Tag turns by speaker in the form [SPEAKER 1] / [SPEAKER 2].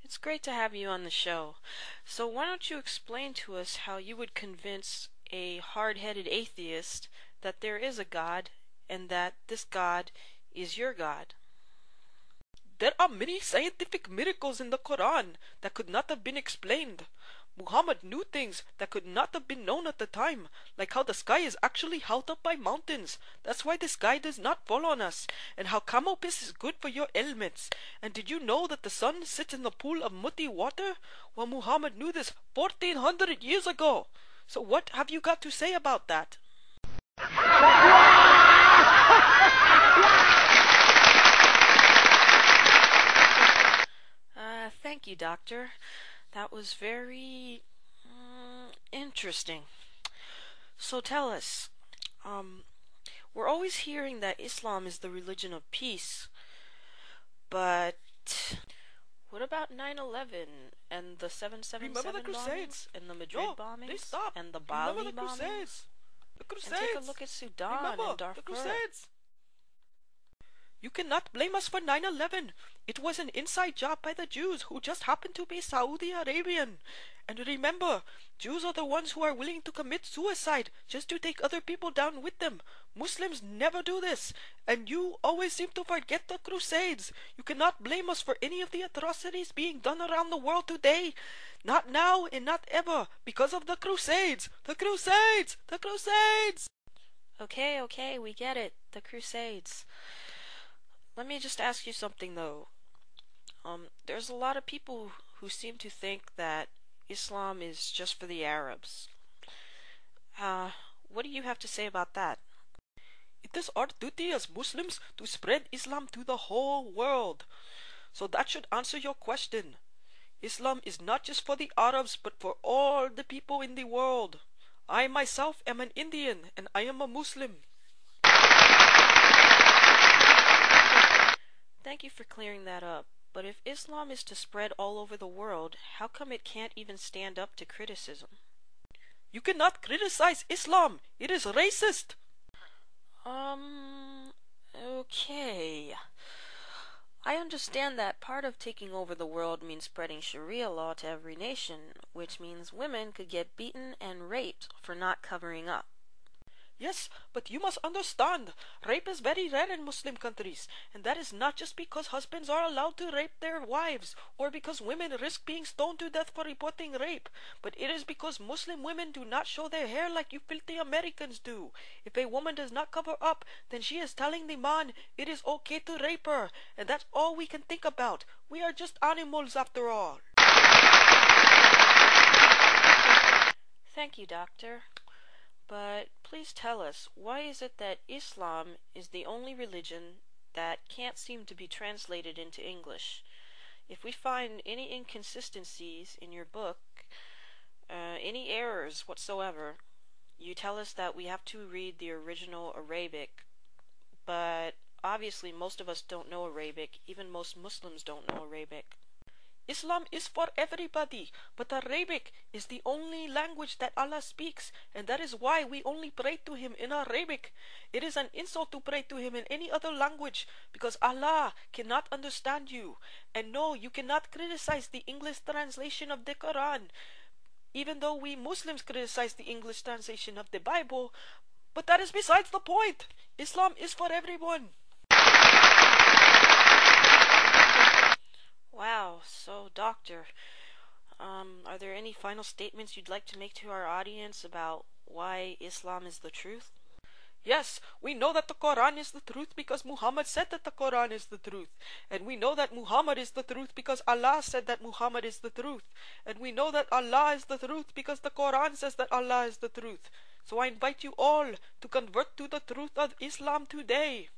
[SPEAKER 1] It's great to have you on the show. So why don't you explain to us how you would convince a hard-headed atheist that there is a God and that this God is your God?
[SPEAKER 2] There are many scientific miracles in the Quran that could not have been explained. Muhammad knew things that could not have been known at the time, like how the sky is actually held up by mountains. That's why the sky does not fall on us, and how camel piss is good for your ailments. And did you know that the sun sits in the pool of muddy water? Well, Muhammad knew this 1400 years ago. So what have you got to say about that?
[SPEAKER 1] Thank you, Doctor. That was very interesting. So tell us, we're always hearing that Islam is the religion of peace, but what about 9/11 and the 777
[SPEAKER 2] Remember the
[SPEAKER 1] bombings
[SPEAKER 2] Crusades?
[SPEAKER 1] and the Madrid bombings
[SPEAKER 2] They stopped.
[SPEAKER 1] and the
[SPEAKER 2] Remember
[SPEAKER 1] Bali
[SPEAKER 2] the
[SPEAKER 1] bombings?
[SPEAKER 2] Crusades? The Crusades.
[SPEAKER 1] And take a look at Sudan
[SPEAKER 2] Remember
[SPEAKER 1] and Darfur.
[SPEAKER 2] the Crusades. You cannot blame us for 9/11. It was an inside job by the Jews who just happened to be Saudi Arabian. And remember, Jews are the ones who are willing to commit suicide just to take other people down with them. Muslims never do this. And you always seem to forget the Crusades. You cannot blame us for any of the atrocities being done around the world today. Not now and not ever, because of the Crusades. The Crusades! The Crusades!
[SPEAKER 1] Okay, we get it. The Crusades. Let me just ask you something though. There's a lot of people who seem to think that Islam is just for the Arabs. What do you have to say about that?
[SPEAKER 2] It is our duty as Muslims to spread Islam to the whole world. So that should answer your question. Islam is not just for the Arabs but for all the people in the world. I myself am an Indian and I am a Muslim.
[SPEAKER 1] Thank you for clearing that up. But if Islam is to spread all over the world, how come it can't even stand up to criticism?
[SPEAKER 2] You cannot criticize Islam. It is racist.
[SPEAKER 1] Okay. I understand that part of taking over the world means spreading Sharia law to every nation, which means women could get beaten and raped for not covering up.
[SPEAKER 2] Yes, but you must understand, rape is very rare in Muslim countries, and that is not just because husbands are allowed to rape their wives, or because women risk being stoned to death for reporting rape, but it is because Muslim women do not show their hair like you filthy Americans do. If a woman does not cover up, then she is telling the man it is okay to rape her, and that's all we can think about. We are just animals after all.
[SPEAKER 1] Thank you, Doctor. But please tell us, why is it that Islam is the only religion that can't seem to be translated into English? If we find any inconsistencies in your book, any errors whatsoever, you tell us that we have to read the original Arabic, but obviously most of us don't know Arabic, even most Muslims don't know Arabic.
[SPEAKER 2] Islam is for everybody, but Arabic is the only language that Allah speaks, and that is why we only pray to Him in Arabic. It is an insult to pray to Him in any other language, because Allah cannot understand you. And no, you cannot criticize the English translation of the Quran, even though we Muslims criticize the English translation of the Bible, but that is besides the point. Islam is for everyone.
[SPEAKER 1] Wow, so Doctor, are there any final statements you'd like to make to our audience about why Islam is the truth?
[SPEAKER 2] Yes, we know that the Quran is the truth because Muhammad said that the Quran is the truth. And we know that Muhammad is the truth because Allah said that Muhammad is the truth. And we know that Allah is the truth because the Quran says that Allah is the truth. So I invite you all to convert to the truth of Islam today.